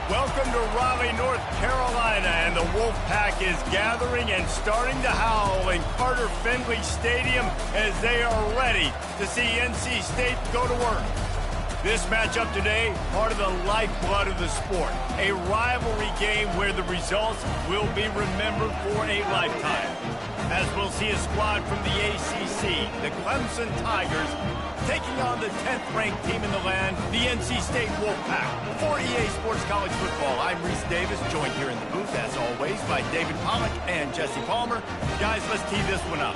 Welcome to Raleigh, North Carolina, and the Wolfpack is gathering and starting to howl in Carter Finley Stadium as they are ready to see NC State go to work. This matchup today, part of the lifeblood of the sport, a rivalry game where the results will be remembered for a lifetime. As we'll see a squad from the ACC, the Clemson Tigers, taking on the 10th-ranked team in the land, the NC State Wolfpack. For EA Sports College Football, I'm Reese Davis, joined here in the booth, as always, by David Pollack and Jesse Palmer. Guys, let's tee this one up.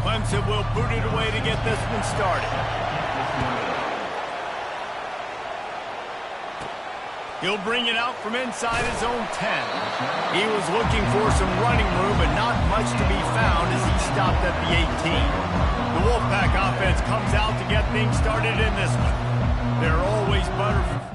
Clemson will boot it away to get this one started. He'll bring it out from inside his own 10. He was looking for some running room, but not much to be found as he stopped at the 18. The Wolfpack offense comes out to get things started in this one. They're always butterflies.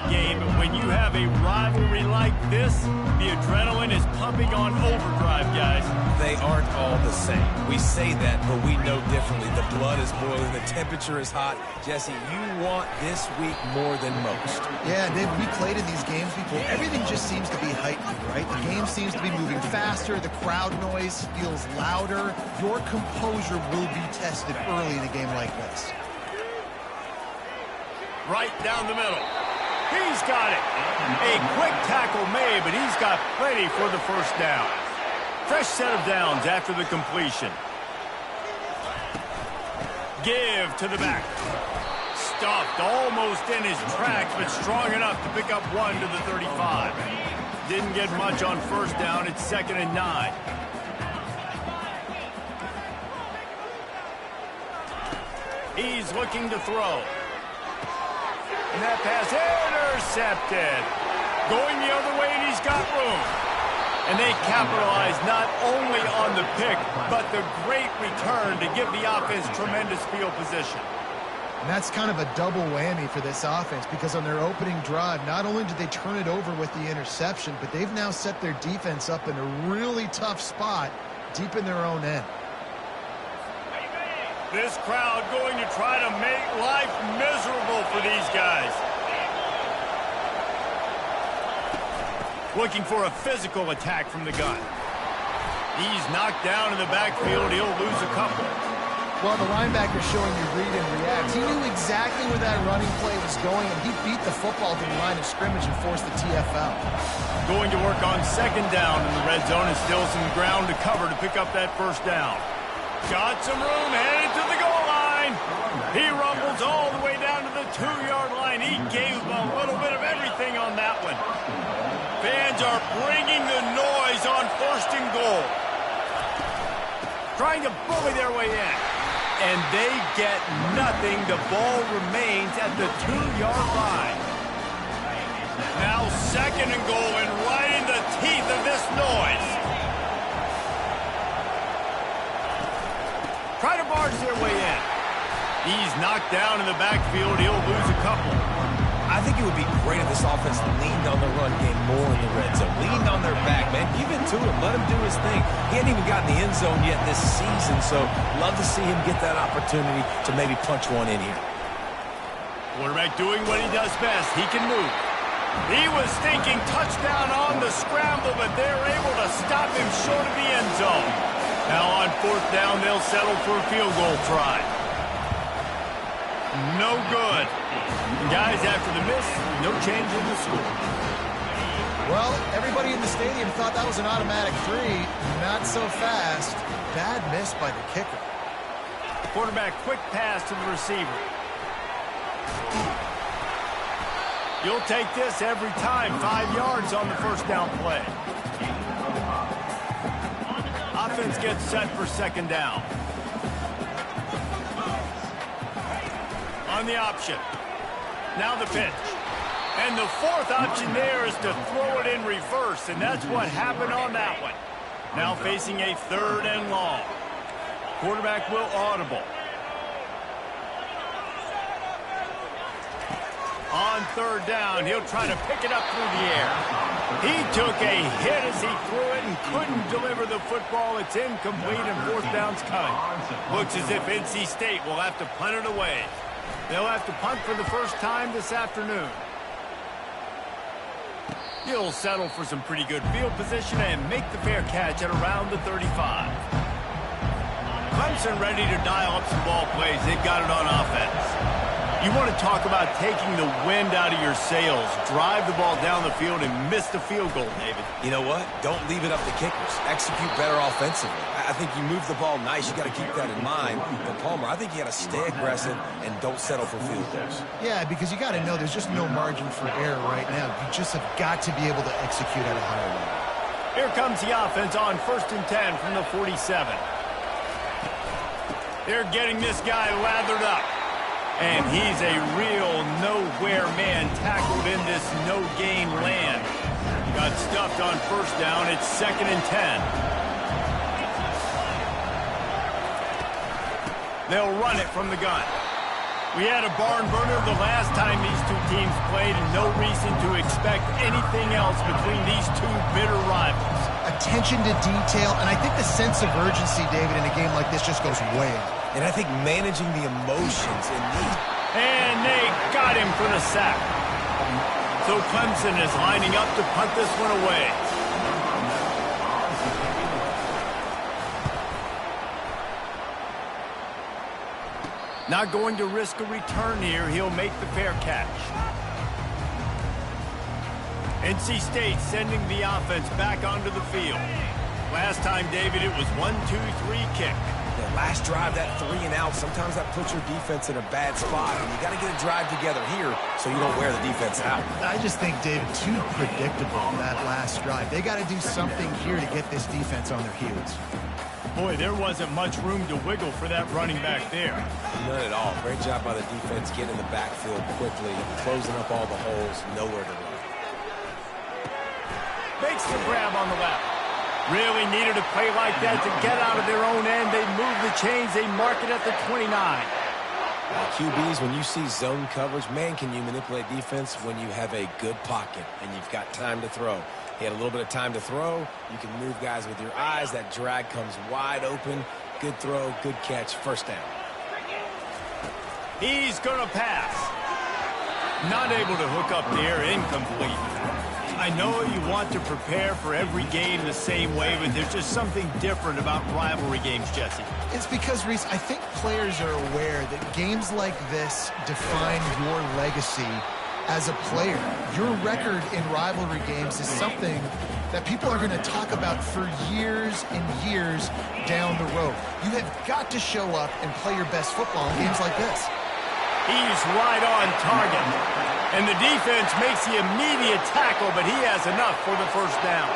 Game, and when you have a rivalry like this, the adrenaline is pumping on overdrive, guys. They aren't all the same. We say that, but we know differently. The blood is boiling, the temperature is hot. Jesse, you want this week more than most. Yeah, we played in these games before. Everything just seems to be heightened, right? The game seems to be moving faster. The crowd noise feels louder. Your composure will be tested early in a game like this. Right down the middle. He's got it. A quick tackle made, but he's got plenty for the first down. Fresh set of downs after the completion. Give to the back. Stuffed almost in his tracks, but strong enough to pick up one to the 35. Didn't get much on first down. It's 2nd and 9. He's looking to throw. And that pass intercepted. Going the other way, and he's got room. And they capitalize not only on the pick, but the great return to give the offense tremendous field position. And that's kind of a double whammy for this offense, because on their opening drive, not only did they turn it over with the interception, but they've now set their defense up in a really tough spot deep in their own end. This crowd going to try to make life miserable for these guys. Looking for a physical attack from the gun. He's knocked down in the backfield. He'll lose a couple. Well, the linebacker's showing you read and react. He knew exactly where that running play was going, and he beat the football to the line of scrimmage and forced the TFL. Going to work on 2nd down in the red zone, and still some ground to cover to pick up that first down. Got some room, headed to the goal line. He rumbles all the way down to the 2-yard line. He gave a little bit of everything on that one. Fans are bringing the noise on 1st and goal. Trying to bully their way in. And they get nothing. The ball remains at the 2-yard line. Now 2nd and goal, and right in the teeth of this noise. Try to barge their way in. He's knocked down in the backfield. He'll lose a couple. I think it would be great if this offense leaned on the run game more in the red zone. Leaned on their back, man. Give it to him. Let him do his thing. He hadn't even gotten the end zone yet this season, so love to see him get that opportunity to maybe punch one in here. Quarterback doing what he does best. He can move. He was thinking touchdown on the scramble, but they're able to stop him short of the end zone. Now on 4th down, they'll settle for a field goal try. No good. Guys, after the miss, no change in the score. Well, everybody in the stadium thought that was an automatic 3. Not so fast. Bad miss by the kicker. Quarterback quick pass to the receiver. You'll take this every time. 5 yards on the first down play. Offense gets set for 2nd down. On the option. Now the pitch. And the 4th option there is to throw it in reverse, and that's what happened on that one. Now facing a 3rd and long. Quarterback will audible. On 3rd down, he'll try to pick it up through the air. He took a hit as he threw it and couldn't deliver the football. It's incomplete and 4th down's coming. Looks as if NC State will have to punt it away. They'll have to punt for the first time this afternoon. He'll settle for some pretty good field position and make the fair catch at around the 35. Clemson ready to dial up some ball plays. They've got it on offense. You want to talk about taking the wind out of your sails. Drive the ball down the field and miss the field goal, David. You know what? Don't leave it up to kickers. Execute better offensively. I think you move the ball nice. You got to keep that in mind. But Palmer, I think you got to stay aggressive and don't settle for field goals. Yeah, because you got to know there's just no margin for error right now. You just have got to be able to execute at a higher level. Here comes the offense on 1st and 10 from the 47. They're getting this guy lathered up. And he's a real nowhere man tackled in this no-gain land. Got stuffed on 1st down. It's 2nd and 10. They'll run it from the gun. We had a barn burner the last time these two teams played, and no reason to expect anything else between these two bitter rivals. Attention to detail, and I think the sense of urgency, David, in a game like this just goes way up. And I think managing the emotions in these. And they got him for the sack. So Clemson is lining up to punt this one away. Not going to risk a return here. He'll make the fair catch. NC State sending the offense back onto the field. Last time, David, it was 1-2-3 kick. The last drive, that 3 and out, sometimes that puts your defense in a bad spot. And you got to get a drive together here so you don't wear the defense out. I just think, David, too predictable that last drive. They got to do something here to get this defense on their heels. Boy, there wasn't much room to wiggle for that running back there. None at all. Great job by the defense getting in the backfield quickly, closing up all the holes, nowhere to run. Makes the grab on the left. Really needed a play like that to get out of their own end. They move the chains. They mark it at the 29. QBs, when you see zone coverage, man, can you manipulate defense when you have a good pocket and you've got time to throw. He had a little bit of time to throw. You can move guys with your eyes. That drag comes wide open. Good throw, good catch, 1st down. He's going to pass. Not able to hook up there, incomplete. I know you want to prepare for every game the same way, but there's just something different about rivalry games, Jesse. It's because, Reese, I think players are aware that games like this define your legacy as a player. Your record in rivalry games is something that people are going to talk about for years and years down the road. You have got to show up and play your best football in games like this. He's right on target. And the defense makes the immediate tackle, but he has enough for the 1st down.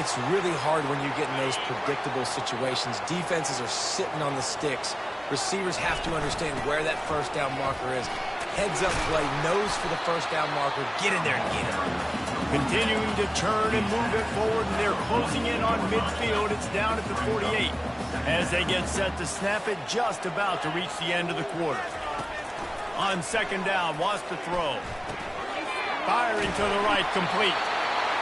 It's really hard when you get in those predictable situations. Defenses are sitting on the sticks. Receivers have to understand where that 1st down marker is. Heads up play, nose for the 1st down marker. Get in there and get him. Continuing to turn and move it forward, and they're closing in on midfield. It's down at the 48 as they get set to snap it, just about to reach the end of the quarter. On second down, wants to throw. Firing to the right, complete.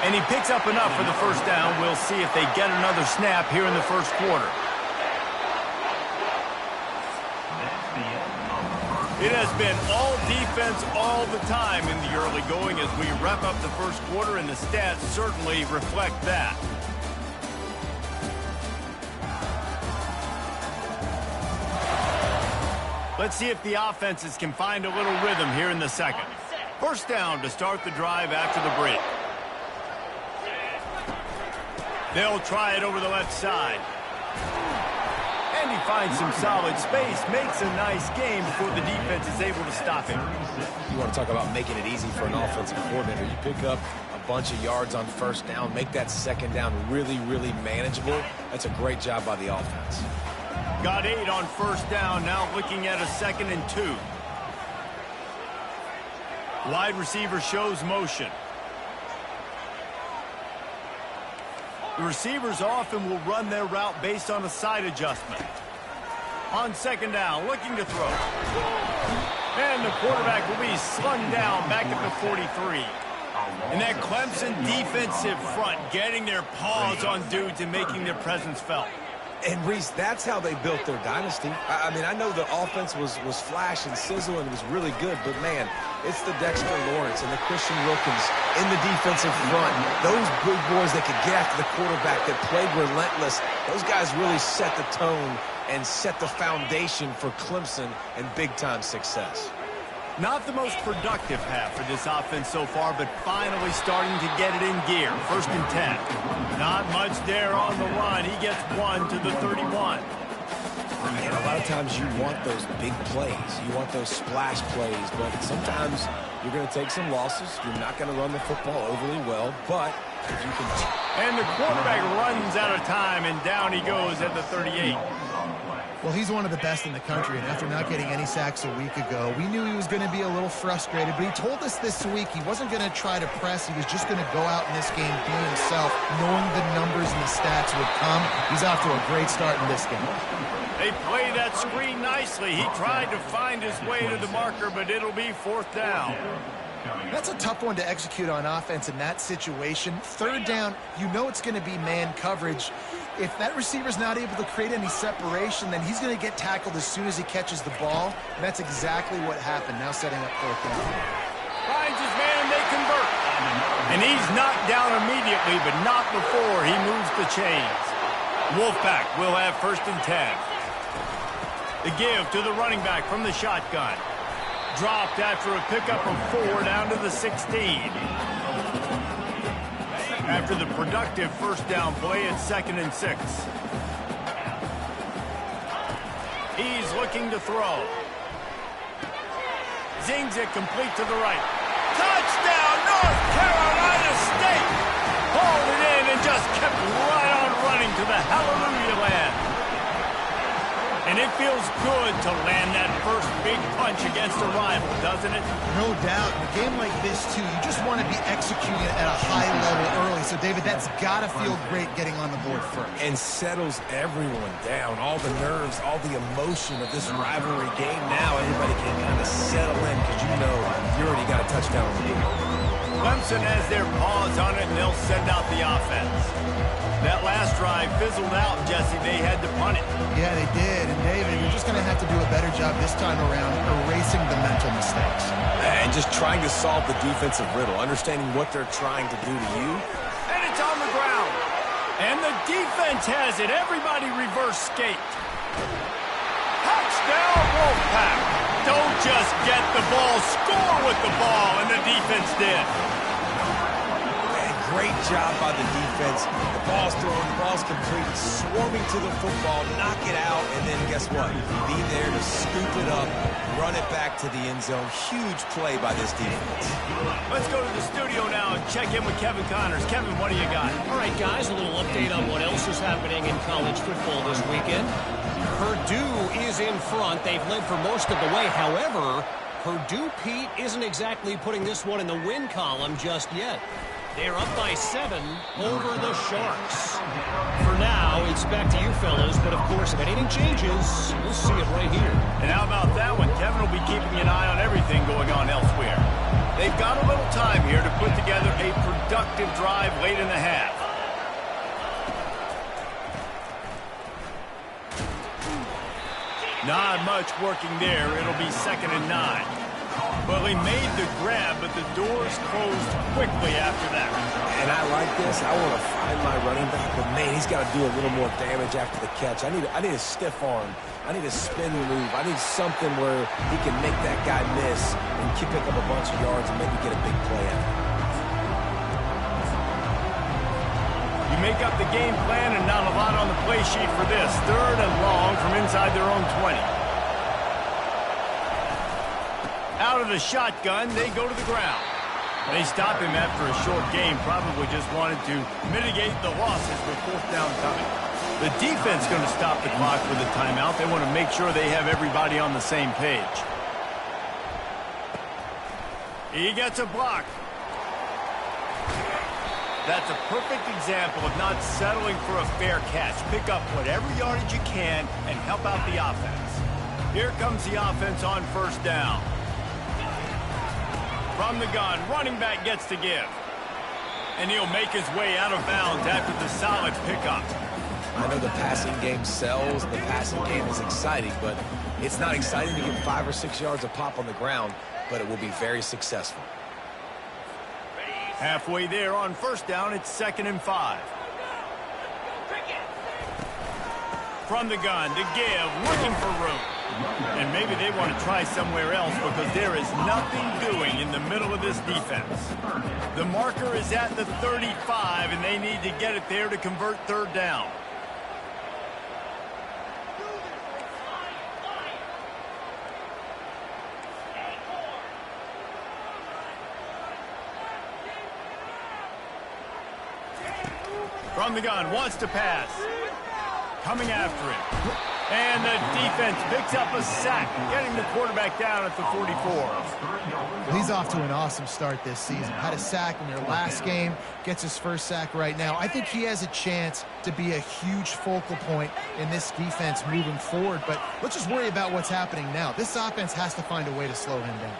And he picks up enough for the first down. We'll see if they get another snap here in the first quarter. It has been all defense all the time in the early going as we wrap up the first quarter, and the stats certainly reflect that. Let's see if the offenses can find a little rhythm here in the second. First down to start the drive after the break. They'll try it over the left side. And he finds some solid space, makes a nice game before the defense is able to stop him. You want to talk about making it easy for an offensive coordinator. You pick up a bunch of yards on first down, make that second down really, really manageable. That's a great job by the offense. Got 8 on first down, now looking at a 2nd and 2. Wide receiver shows motion. The receivers often will run their route based on a side adjustment. On second down, looking to throw. And the quarterback will be slung down back at the 43. And that Clemson defensive front getting their paws on dudes and making their presence felt. And, Reese, that's how they built their dynasty. I mean, I know the offense was flash and sizzle and was really good, but, man, it's the Dexter Lawrence and the Christian Wilkins in the defensive front. Those big boys that could get after the quarterback, that played relentless, those guys really set the tone and set the foundation for Clemson and big-time success. Not the most productive half for this offense so far, but finally starting to get it in gear. 1st and 10. Not much there on the run. He gets 1 to the 31. And a lot of times you want those big plays. You want those splash plays, but sometimes you're going to take some losses. You're not going to run the football overly well, but if you can... And the quarterback runs out of time, and down he goes at the 38. Well, he's one of the best in the country, and after not getting any sacks a week ago, we knew he was going to be a little frustrated, but he told us this week he wasn't going to try to press. He was just going to go out in this game, be himself, knowing the numbers and the stats would come. He's off to a great start in this game. They play that screen nicely. He tried to find his way to the marker, but it'll be 4th down. That's a tough one to execute on offense in that situation. 3rd down, you know it's going to be man coverage. If that receiver's not able to create any separation, then he's going to get tackled as soon as he catches the ball. And that's exactly what happened, now setting up 4th down. Finds his man, and they convert. And he's knocked down immediately, but not before he moves the chains. Wolfpack will have 1st and 10. The give to the running back from the shotgun. Dropped after a pickup of 4 down to the 16. After the productive first down play, it's 2nd and 6. He's looking to throw. Zings it complete to the right. Touchdown, North Carolina State! Hauled it in and just kept right on running to the hallelujah land. And it feels good to land that first big punch against a rival, doesn't it? No doubt. In a game like this, too, you just want to be executing at a high level early. So, David, that's got to feel great getting on the board first. And settles everyone down. All the nerves, all the emotion of this rivalry game. Now everybody can kind of settle in because you know you already got a touchdown on the board. Clemson has their paws on it, and they'll send out the offense. That last drive fizzled out, Jesse. They had to punt it. Yeah, they did. And, David, you're just going to have to do a better job this time around erasing the mental mistakes. And just trying to solve the defensive riddle, understanding what they're trying to do to you. And it's on the ground. And the defense has it. Everybody reverse skate. Touchdown, Wolfpack. Don't just get the ball, score with the ball, and the defense did. Great job by the defense. The ball's thrown, the ball's complete, swarming to the football, knock it out, and then guess what? Be there to scoop it up, run it back to the end zone. Huge play by this defense. Let's go to the studio now and check in with Kevin Connors. Kevin, what do you got? All right, guys, a little update on what else is happening in college football this weekend. Purdue is in front. They've led for most of the way. However, Purdue, Pete, isn't exactly putting this one in the win column just yet. They're up by 7 over the Sharks. For now, it's back to you fellas, but of course, if anything changes, we'll see it right here. And how about that one? Kevin will be keeping an eye on everything. They've got a little time here to put together a productive drive late in the half. Not much working there. It'll be 2nd and 9. Well, he made the grab, but the doors closed quickly after that. And I like this. I want to find my running back, but man, he's got to do a little more damage after the catch. I need a stiff arm. I need a spin move. I need something where he can make that guy miss and pick up a bunch of yards and maybe get a big play out. You make up the game plan and not a lot on the play sheet for this. 3rd and long from inside their own 20. Out of the shotgun, they go to the ground. They stop him after a short game, probably just wanted to mitigate the losses with 4th down coming. The defense going to stop the clock with a timeout. They want to make sure they have everybody on the same page. He gets a block. That's a perfect example of not settling for a fair catch. Pick up whatever yardage you can and help out the offense. Here comes the offense on 1st down. From the gun, running back gets to give. And he'll make his way out of bounds after the solid pickup. I know the passing game sells, and the passing game is exciting, but it's not exciting to get 5 or 6 yards of pop on the ground, but it will be very successful. Halfway there on 1st down, it's 2nd and 5. From the gun to give, looking for room. And maybe they want to try somewhere else because there is nothing doing in the middle of this defense. The marker is at the 35, and they need to get it there to convert 3rd down. From the gun, wants to pass. Coming after him. And the defense picks up a sack, getting the quarterback down at the 44. He's off to an awesome start this season. Had a sack in their last game, gets his 1st sack right now. I think he has a chance to be a huge focal point in this defense moving forward, but let's just worry about what's happening now. This offense has to find a way to slow him down.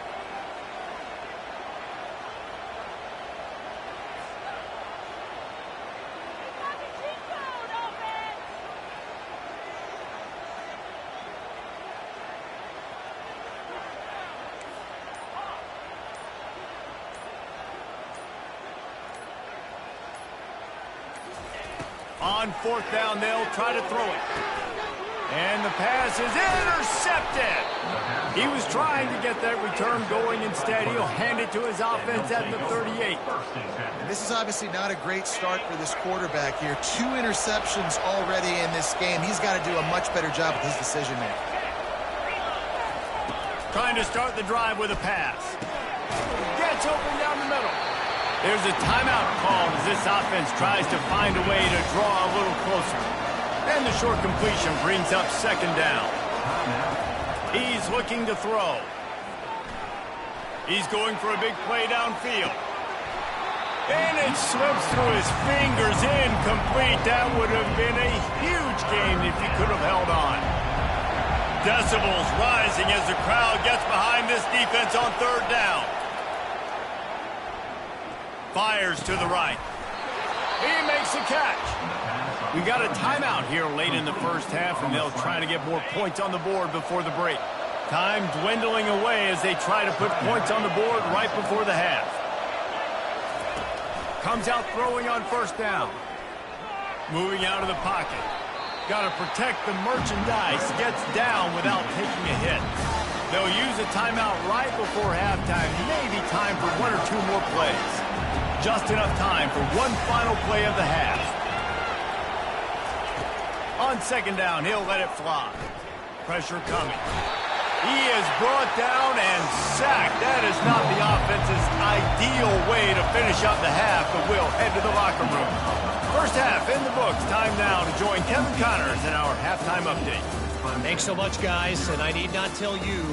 On 4th down, they'll try to throw it. And the pass is intercepted. He was trying to get that return going. Instead, he'll hand it to his offense at the 38. And this is obviously not a great start for this quarterback here. 2 interceptions already in this game. He's got to do a much better job with his decision-making. Trying to start the drive with a pass. Gets open down the middle. There's a timeout called as this offense tries to find a way to draw a little closer. And the short completion brings up 2nd down. He's looking to throw. He's going for a big play downfield. And it slips through his fingers, incomplete. That would have been a huge game if he could have held on. Decibels rising as the crowd gets behind this defense on 3rd down. Fires to the right. He makes a catch. We got a timeout here late in the 1st half, and they'll try to get more points on the board before the break. Time dwindling away as they try to put points on the board right before the half. Comes out throwing on 1st down. Moving out of the pocket. Got to protect the merchandise. Gets down without taking a hit. They'll use a timeout right before halftime. Maybe time for 1 or 2 more plays. Just enough time for one final play of the half. On 2nd down, he'll let it fly. Pressure coming. He is brought down and sacked. That is not the offense's ideal way to finish up the half, but we'll head to the locker room. 1st half in the books. Time now to join Kevin Connors in our halftime update. Thanks so much, guys, and I need not tell you,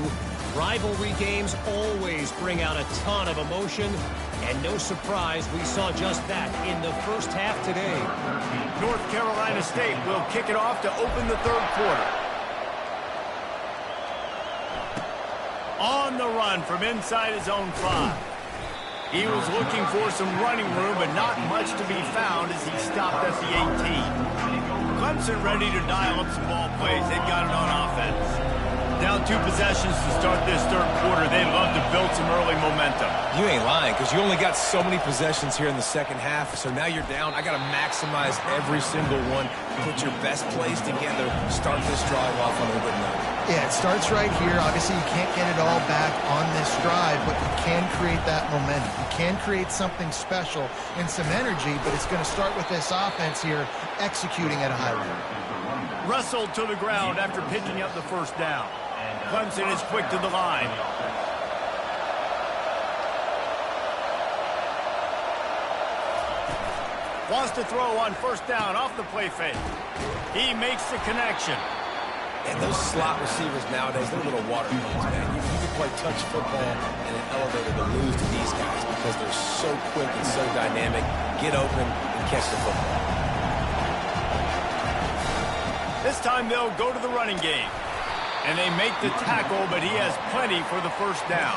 rivalry games always bring out a ton of emotion, and no surprise we saw just that in the 1st half today. North Carolina State will kick it off to open the 3rd quarter. On the run from inside his own 5. He was looking for some running room, but not much to be found as he stopped at the 18. Clemson ready to dial up some ball plays. They've got it on offense. Down 2 possessions to start this third quarter. They'd love to build some early momentum. You ain't lying, because you only got so many possessions here in the second half, so now you're down. I got to maximize every single one. Put your best plays together. Start this drive off on a good note. Yeah, it starts right here. Obviously, you can't get it all back on this drive, but you can create that momentum. You can create something special and some energy, but it's going to start with this offense here executing at a high level. Russell to the ground after picking up the first down. Clemson is quick to the line. Wants to throw on first down off the play fake. He makes the connection. And those slot receivers nowadays, they're little water guns, man. You can play touch football in an elevator to lose to these guys because they're so quick and so dynamic. Get open and catch the football. This time they'll go to the running game. And they make the tackle, but he has plenty for the first down.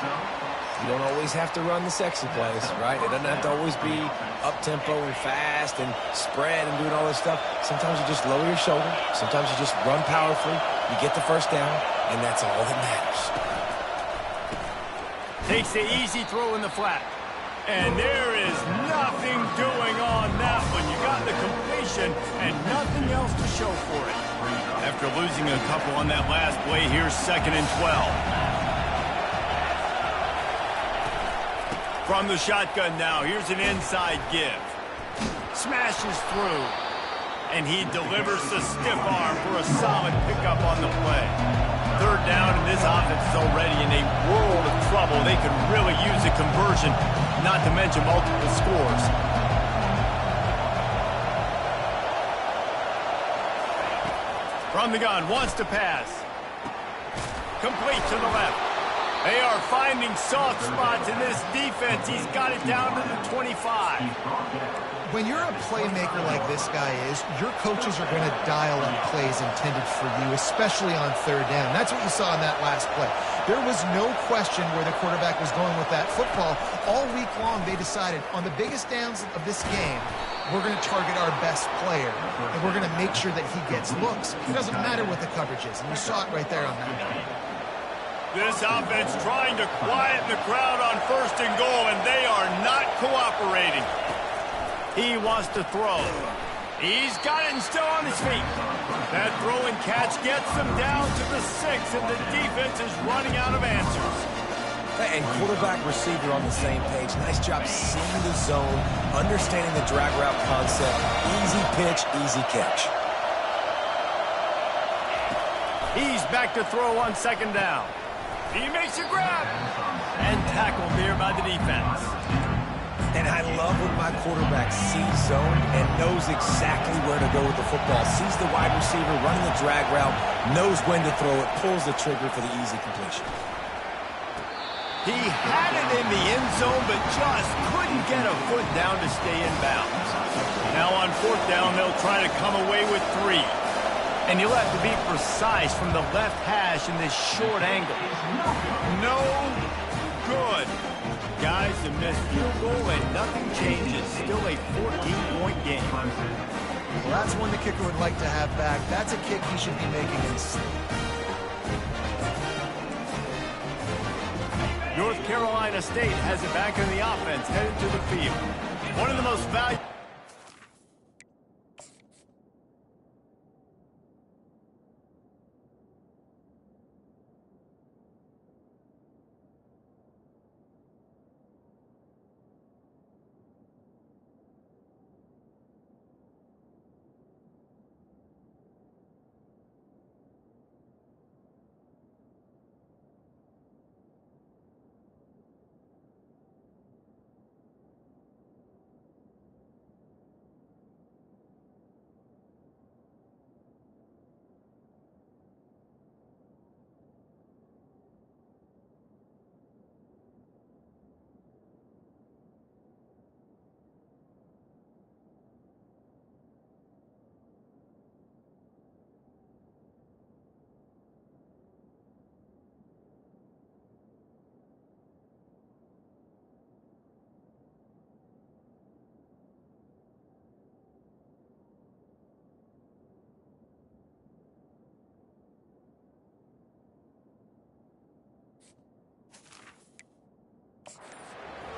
You don't always have to run the sexy plays, right? It doesn't have to always be up-tempo and fast and spread and doing all this stuff. Sometimes you just lower your shoulder. Sometimes you just run powerfully. You get the first down, and that's all that matters. Takes the easy throw in the flat. And there is nothing doing on that one. You got the completion and nothing else to show for it. After losing a couple on that last play, here's 2nd and 12. From the shotgun now, here's an inside give. Smashes through. And he delivers the stiff arm for a solid pickup on the play. 3rd down, and this offense is already in a world of trouble. They could really use a conversion, not to mention multiple scores. From the gun, wants to pass. Complete to the left. They are finding soft spots in this defense. He's got it down to the 25. When you're a playmaker like this guy is, your coaches are going to dial up plays intended for you, especially on 3rd down. That's what you saw in that last play. There was no question where the quarterback was going with that football. All week long, they decided on the biggest downs of this game, we're going to target our best player, and we're going to make sure that he gets looks. It doesn't matter what the coverage is, and you saw it right there on that play. This offense trying to quieten the crowd on 1st and goal, and they are not cooperating. He wants to throw. He's got it and still on his feet. That throw and catch gets them down to the 6, and the defense is running out of answers. And quarterback receiver on the same page. Nice job seeing the zone, understanding the drag route concept. Easy pitch, easy catch. He's back to throw on 2nd down. He makes a grab. And tackled there by the defense. And I love when my quarterback sees zone and knows exactly where to go with the football. Sees the wide receiver running the drag route, knows when to throw it, pulls the trigger for the easy completion. He had it in the end zone, but just couldn't get a foot down to stay in bounds. Now on 4th down, they'll try to come away with 3. And you'll have to be precise from the left hash in this short angle. No good. Guys, a missed field goal and nothing changes. Still a 14-point game. Well, that's one the kicker would like to have back. That's a kick he should be making in sleep. North Carolina State has it back in the offense, headed to the field. One of the most valuable...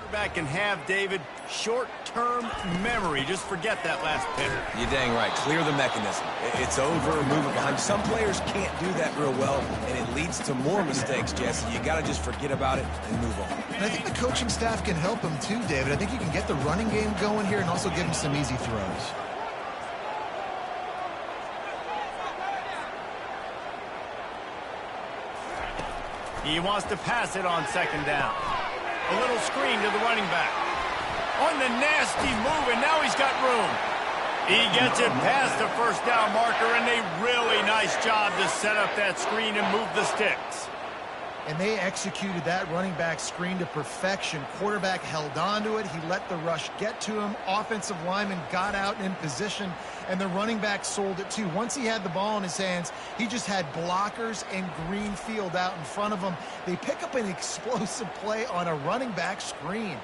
Quarterback can have, David, short-term memory. Just forget that last pitch. You're dang right. Clear the mechanism. It's over. Move it behind. Some players can't do that real well, and it leads to more mistakes, Jesse. You got to just forget about it and move on. And I think the coaching staff can help him too, David. I think you can get the running game going here and also give him some easy throws. He wants to pass it on second down. A little screen to the running back. On the nasty move, and now he's got room. He gets it past the first down marker, and a really nice job to set up that screen and move the sticks. And they executed that running back screen to perfection. Quarterback held on to it. He let the rush get to him. Offensive lineman got out and in position, and the running back sold it too. Once he had the ball in his hands, he just had blockers and green field out in front of him. They pick up an explosive play on a running back screen.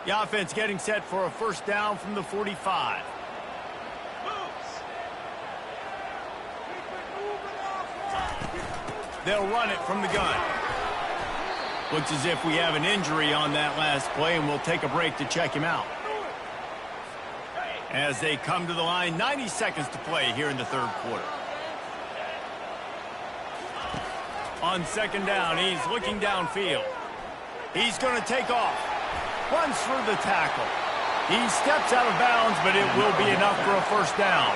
The offense getting set for a first down from the 45. They'll run it from the gun. Looks as if we have an injury on that last play, and we'll take a break to check him out. As they come to the line, 90 seconds to play here in the third quarter. On second down, he's looking downfield. He's going to take off. Runs through the tackle. He steps out of bounds, but it will be enough for a first down.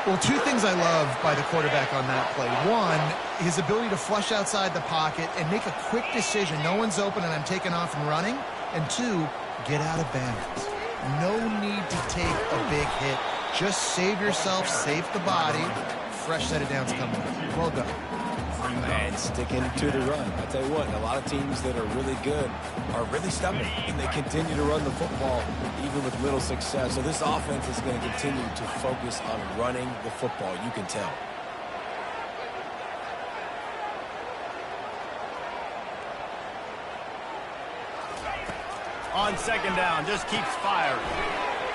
Well, two things I love by the quarterback on that play. One, his ability to flush outside the pocket and make a quick decision. No one's open and I'm taking off and running. And two, get out of bounds. No need to take a big hit. Just save yourself, save the body. Fresh set of downs coming up. Well done. And sticking to the run. I tell you what, a lot of teams that are really good are really stubborn, and they continue to run the football even with little success. So this offense is going to continue to focus on running the football. You can tell. On second down, just keeps firing.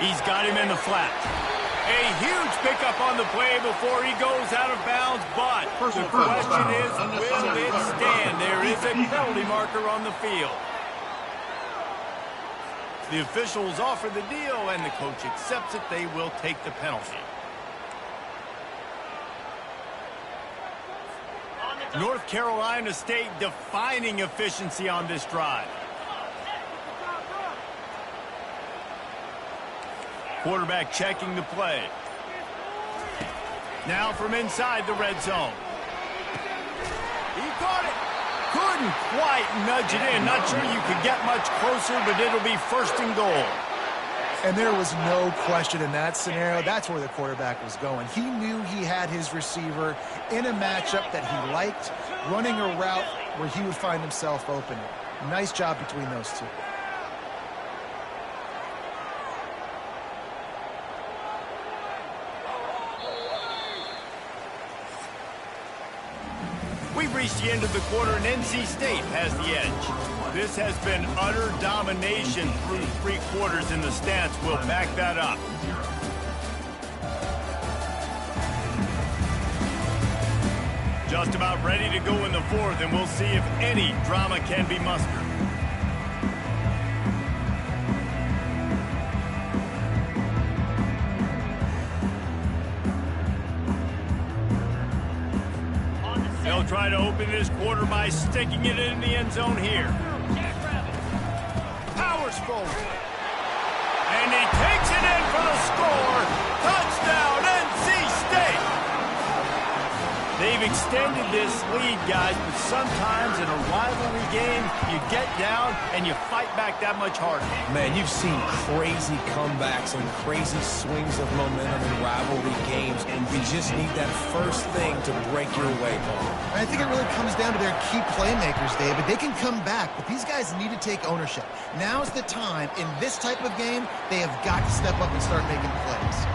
He's got him in the flat. A huge pickup on the play before he goes out of bounds, but the question is, will it stand? There is a penalty marker on the field. The officials offer the deal, and the coach accepts it. They will take the penalty. North Carolina State defining efficiency on this drive. Quarterback checking the play. Now from inside the red zone. He caught it. Couldn't quite nudge it in. Not sure you could get much closer, but it'll be first and goal. And there was no question in that scenario. That's where the quarterback was going. He knew he had his receiver in a matchup that he liked, running a route where he would find himself open. Nice job between those two. We've reached the end of the quarter, and NC State has the edge. This has been utter domination through three quarters, and the stats will back that up. Just about ready to go in the fourth, and we'll see if any drama can be mustered. They'll try to open this quarter by sticking it in the end zone here. Powers forward. And he takes it in for the score. Touchdown, NC State. They've extended this lead, guys, but sometimes in a rivalry game, you get down and you fight back that much harder. Man, you've seen crazy comebacks and crazy swings of momentum in rivalry games, and you just need that first thing to break your way, Paul. I think it really comes down to their key playmakers, David. They can come back, but these guys need to take ownership. Now's the time. In this type of game, they have got to step up and start making plays.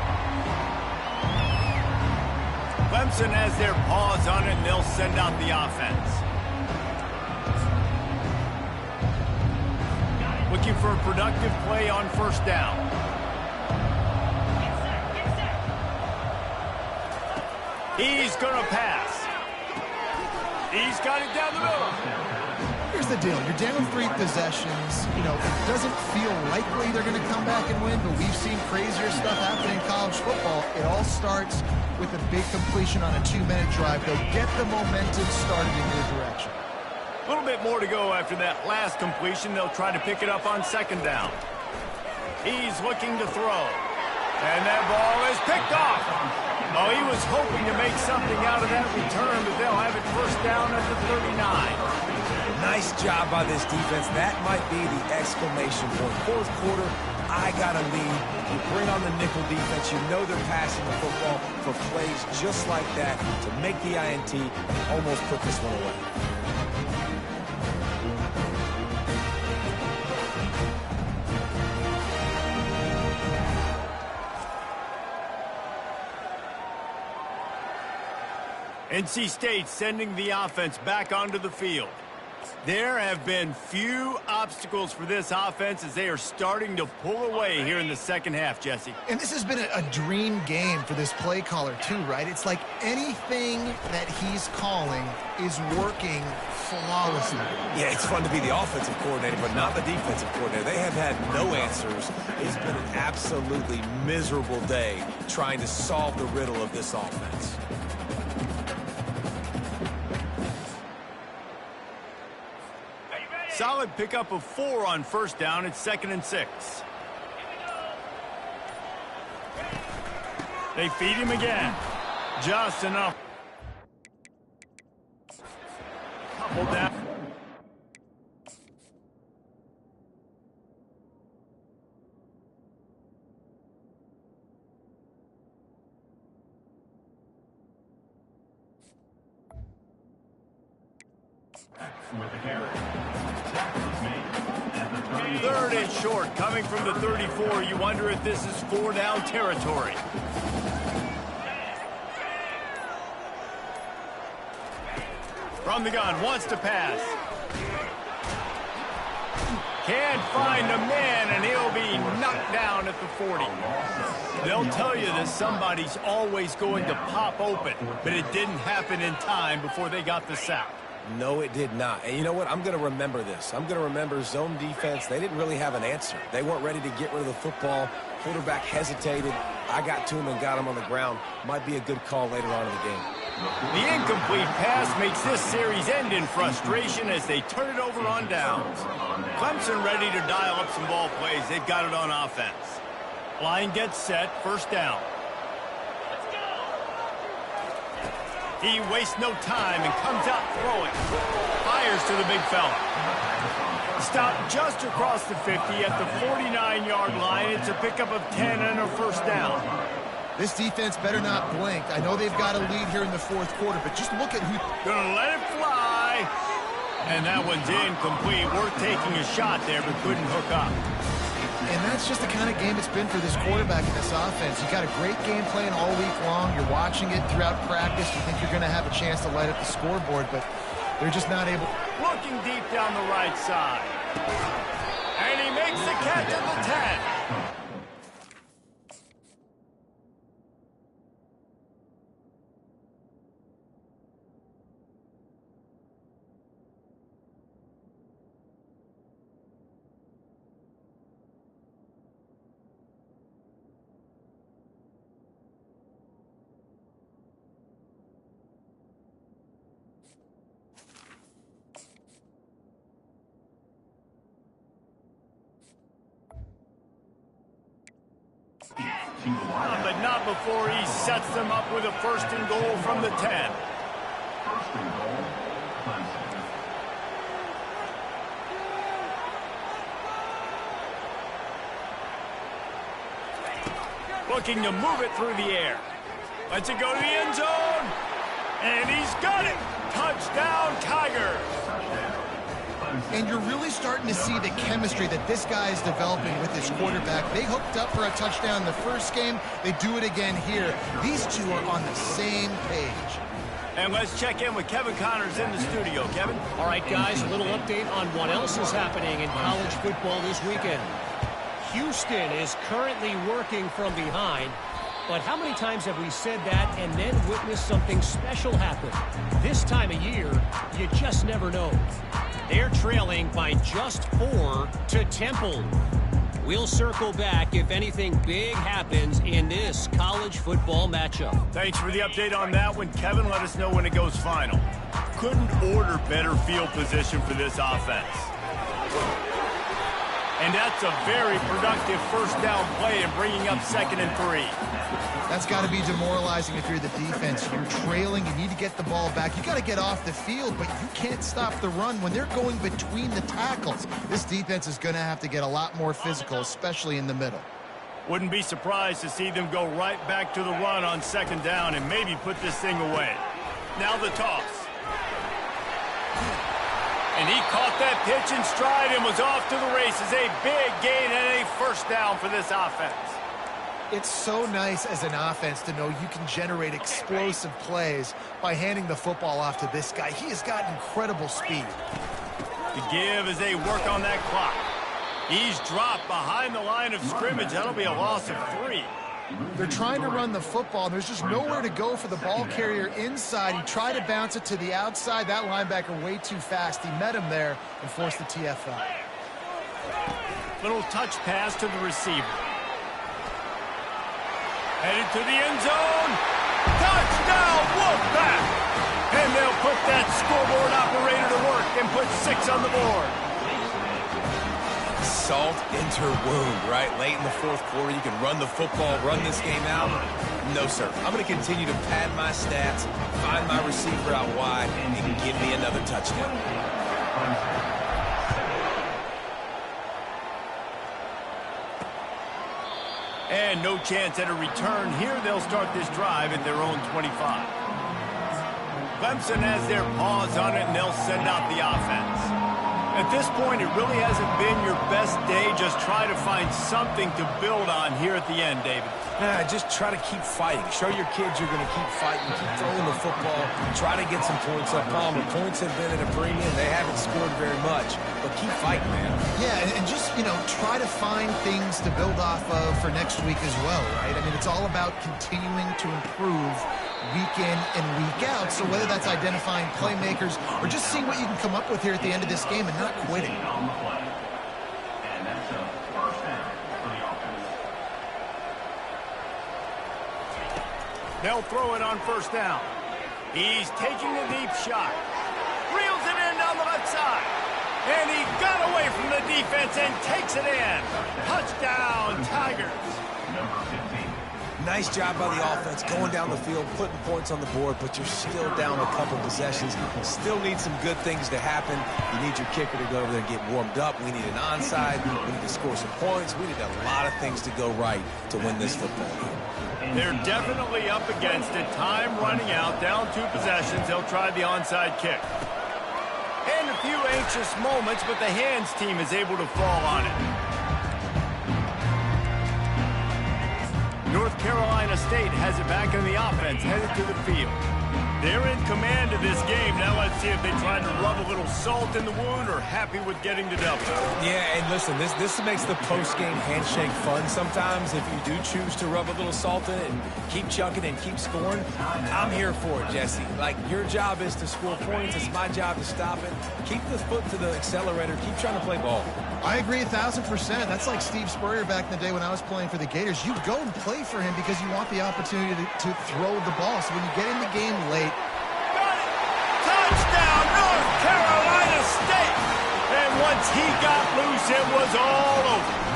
Clemson has their paws on it, and they'll send out the offense. Looking for a productive play on first down. He's going to pass. He's got it down the middle. Here's the deal. You're down 3 possessions. You know, it doesn't feel likely they're going to come back and win, but we've seen crazier stuff happen in college football. It all starts with a big completion on a 2-minute drive. They'll get the momentum started in your direction. A little bit more to go after that last completion. They'll try to pick it up on 2nd down. He's looking to throw. And that ball is picked off. Oh, he was hoping to make something out of that return, but they'll have it 1st down at the 39. Nice job by this defense. That might be the exclamation point. 4th quarter, I got a lead. You bring on the nickel defense. You know they're passing the football for plays just like that to make the INT and almost put this one away. NC State sending the offense back onto the field. There have been few obstacles for this offense as they are starting to pull away here in the 2nd half, Jesse. And this has been a dream game for this play caller too, right? It's like anything that he's calling is working flawlessly. Yeah, it's fun to be the offensive coordinator, but not the defensive coordinator. They have had no answers. It's been an absolutely miserable day trying to solve the riddle of this offense. Solid pickup of 4 on 1st down. It's 2nd and 6. They feed him again. Just enough. Couple down. Third and short, coming from the 34. You wonder if this is 4-down territory. From the gun, wants to pass. Can't find a man, and he'll be knocked down at the 40. They'll tell you that somebody's always going to pop open, but it didn't happen in time before they got the sack. No, it did not. And you know what? I'm going to remember this. I'm going to remember zone defense. They didn't really have an answer. They weren't ready to get rid of the football. Quarterback hesitated. I got to him and got him on the ground. Might be a good call later on in the game. The incomplete pass makes this series end in frustration as they turn it over on downs. Clemson ready to dial up some ball plays. They've got it on offense. Line gets set, 1st down. He wastes no time and comes out throwing. Fires to the big fella. Stopped just across the 50 at the 49-yard line. It's a pickup of 10 and a 1st down. This defense better not blink. I know they've got a lead here in the 4th quarter, but just look at who... Gonna let it fly. And that one's incomplete. Worth taking a shot there, but couldn't hook up. And that's just the kind of game it's been for this quarterback in this offense. You got a great game plan all week long. You're watching it throughout practice. You think you're going to have a chance to light up the scoreboard, but they're just not able. Looking deep down the right side. And he makes the catch at the 10. But not before he sets them up with a 1st and goal from the 10. 1st and goal, Clemson. Looking to move it through the air. Lets it go to the end zone. And he's got it. Touchdown, Tigers. And you're really starting to see the chemistry that this guy is developing with his quarterback. They hooked up for a touchdown in the first game. They do it again here. These two are on the same page. And let's check in with Kevin Connors in the studio. Kevin? All right, guys, a little update on what else is happening in college football this weekend. Houston is currently working from behind. But how many times have we said that and then witnessed something special happen? This time of year, you just never know. They're trailing by just 4 to Temple. We'll circle back if anything big happens in this college football matchup. Thanks for the update on that one, Kevin. Let us know when it goes final. Couldn't order better field position for this offense. And that's a very productive first down play and bringing up 2nd and 3. That's got to be demoralizing if you're the defense. You're trailing, you need to get the ball back. You got to get off the field, but you can't stop the run when they're going between the tackles. This defense is going to have to get a lot more physical, especially in the middle. Wouldn't be surprised to see them go right back to the run on 2nd down and maybe put this thing away. Now the toss. And he caught that pitch in stride and was off to the races. A big gain and a first down for this offense. It's so nice as an offense to know you can generate explosive plays by handing the football off to this guy. He has got incredible speed. To give as they work on that clock. He's dropped behind the line of scrimmage. That'll be a loss of 3. They're trying to run the football, and there's just nowhere to go for the ball carrier inside. He tried to bounce it to the outside. That linebacker way too fast. He met him there and forced the TFL. Little touch pass to the receiver. Headed to the end zone. Touchdown, Wolfpack! And they'll put that scoreboard operator to work and put 6 on the board. Salt into wound, right? Late in the 4th quarter, you can run the football, run this game out. No, sir. I'm going to continue to pad my stats, find my receiver out wide, and give me another touchdown. And no chance at a return here. They'll start this drive at their own 25. Clemson has their paws on it, and they'll send out the offense. At this point, it really hasn't been your best day. Just try to find something to build on here at the end, David. Just try to keep fighting. Show your kids you're going to keep fighting, keep throwing the football, try to get some points up. Palmer, points have been at a premium. They haven't scored very much, but keep fighting, man. Yeah, and just, try to find things to build off of for next week as well, right? I mean, it's all about continuing to improve week in and week out. So whether that's identifying playmakers or just seeing what you can come up with here at the end of this game and not quitting. And that's a first down for the offense. They'll throw it on first down. He's taking a deep shot. Reels it in down the left side. And he got away from the defense and takes it in. Touchdown, Tigers. Number 15. Nice job by the offense, going down the field, putting points on the board, but you're still down a couple possessions. Still need some good things to happen. You need your kicker to go over there and get warmed up. We need an onside. We need to score some points. We need a lot of things to go right to win this football game. They're definitely up against it. Time running out, down 2 possessions. They'll try the onside kick. And a few anxious moments, but the hands team is able to fall on it. North Carolina State has it back in the offense, headed to the field. They're in command of this game. Now let's see if they try to rub a little salt in the wound or happy with getting the W. Yeah, and listen, this makes the post-game handshake fun sometimes. If you do choose to rub a little salt in it and keep chucking and keep scoring, I'm here for it, Jesse. Like, your job is to score points. It's my job to stop it. Keep the foot to the accelerator. Keep trying to play ball. I agree 1,000%. That's like Steve Spurrier back in the day when I was playing for the Gators. You go and play for him because you want the opportunity to throw the ball. So when you get in the game late. Got it! Touchdown, North Carolina State! And once he got loose, it was all over.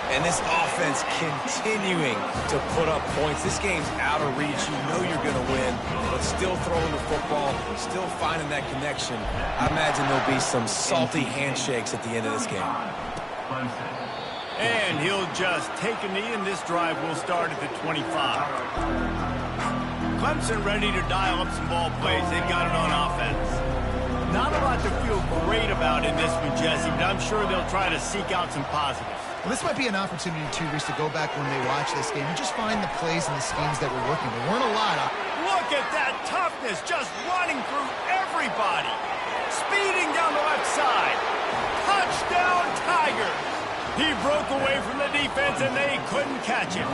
And this offense continuing to put up points. This game's out of reach. You know you're going to win, but still throwing the football, still finding that connection. I imagine there'll be some salty handshakes at the end of this game. And he'll just take a knee, and this drive will start at the 25. Clemson ready to dial up some ball plays. They've got it on offense. Not a lot to feel great about in this one, Jesse, but I'm sure they'll try to seek out some positives. Well, this might be an opportunity, too, Reese, to go back when they watch this game and just find the plays and the schemes that were working. There weren't a lot. Look at that toughness, just running through everybody. Speeding down the left side. Touchdown, Tigers. He broke away from the defense, and they couldn't catch him.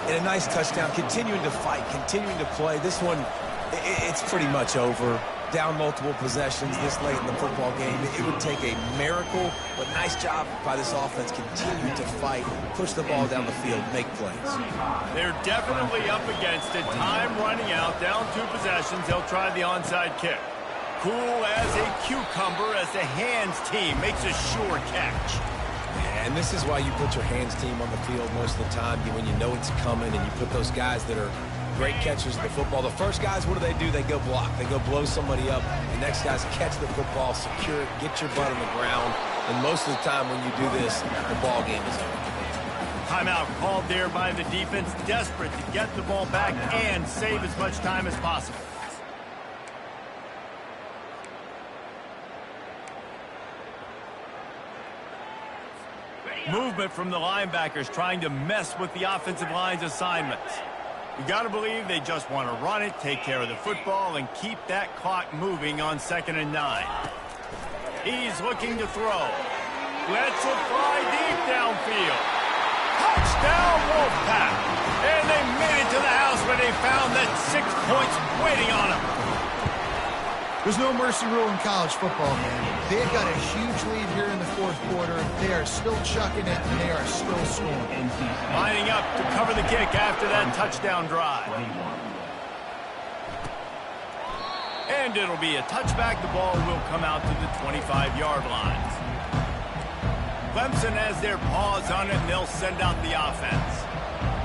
And a nice touchdown, continuing to fight, continuing to play. This one, it's pretty much over. Down multiple possessions this late in the football game. It would take a miracle, but nice job by this offense. Continue to fight, push the ball down the field, make plays. They're definitely up against it. Time running out, down 2 possessions. They'll try the onside kick. Cool as a cucumber as the hands team makes a sure catch. And this is why you put your hands team on the field most of the time when you know it's coming, and you put those guys that are great catchers of the football. The first guys, what do? They go block. They go blow somebody up. The next guys catch the football, secure it, get your butt on the ground. And most of the time when you do this, the ball game is over. Timeout called there by the defense, desperate to get the ball back and save as much time as possible. Movement from the linebackers trying to mess with the offensive line's assignments. You got to believe they just want to run it, take care of the football, and keep that clock moving on 2nd and 9. He's looking to throw. Lets it fly deep downfield. Touchdown, Wolfpack! And they made it to the house where they found that 6 points waiting on them. There's no mercy rule in college football, man. They've got a huge lead here in the 4th quarter. They are still chucking it, and they are still scoring. Lining up to cover the kick after that touchdown drive. And it'll be a touchback. The ball will come out to the 25-yard line. Clemson has their paws on it, and they'll send out the offense.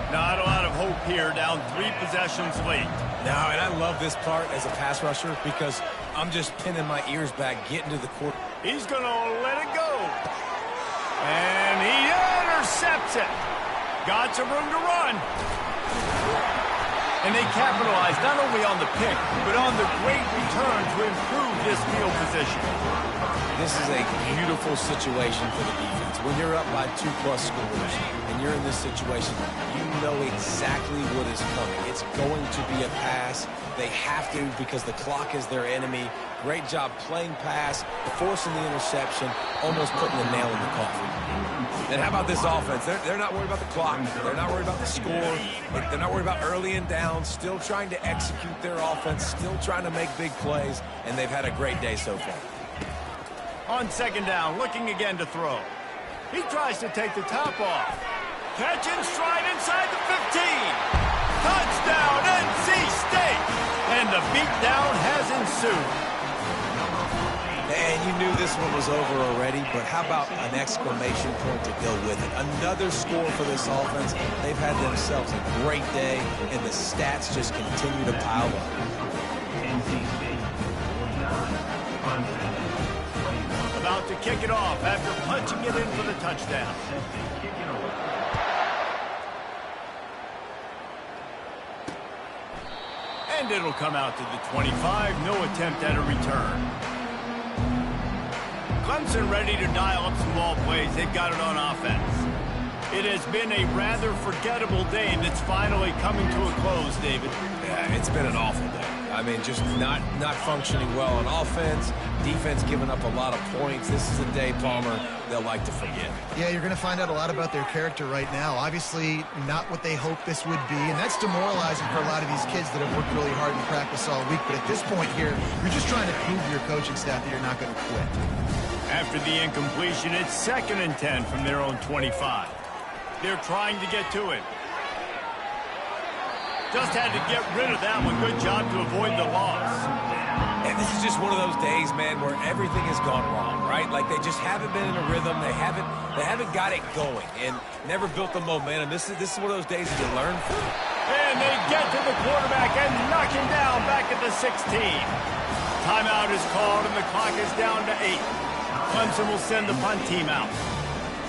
Not a lot of hope here, down 3 possessions late. No, and I love this part as a pass rusher because I'm just pinning my ears back, getting to the quarter. He's going to let it go. And he intercepts it. Got some room to run. And they capitalize not only on the pick, but on the great return to improve this field position. This is a beautiful situation for the defense. When you're up by 2+ scores and you're in this situation, you know exactly what is coming. It's going to be a pass. They have to because the clock is their enemy. Great job playing pass, forcing the interception, almost putting the nail in the coffin. And how about this offense? They're not worried about the clock. They're not worried about the score. They're not worried about early and down. Still trying to execute their offense. Still trying to make big plays. And they've had a great day so far. On 2nd down, looking again to throw. He tries to take the top off. Catch and stride inside the 15. Touchdown, NC State. And the beatdown has ensued. And you knew this one was over already, but how about an exclamation point to go with it? Another score for this offense. They've had themselves a great day, and the stats just continue to pile up. About to kick it off after punching it in for the touchdown. And it'll come out to the 25. No attempt at a return. Clemson ready to dial up some ball plays. They've got it on offense. It has been a rather forgettable day that's finally coming to a close, David. Yeah, it's been an awful day. I mean, just not functioning well on offense. Defense giving up a lot of points. This is a day, Palmer, they'll like to forget. Yeah, you're going to find out a lot about their character right now. Obviously, not what they hoped this would be, and that's demoralizing for a lot of these kids that have worked really hard in practice all week. But at this point here, you're just trying to prove to your coaching staff that you're not going to quit. After the incompletion, it's 2nd and 10 from their own 25. They're trying to get to it. Just had to get rid of that one. Good job to avoid the loss. And this is just one of those days, man, where everything has gone wrong, right? Like they just haven't been in a rhythm. They haven't got it going and never built the momentum. This is one of those days that you learn from. And they get to the quarterback and knock him down back at the 16. Timeout is called and the clock is down to 8. Clemson will send the punt team out.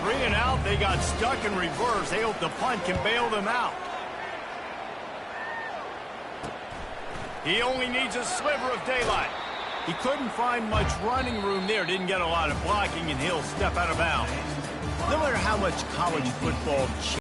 3 and out, they got stuck in reverse. They hope the punt can bail them out. He only needs a sliver of daylight. He couldn't find much running room there. Didn't get a lot of blocking, and he'll step out of bounds. No matter how much college football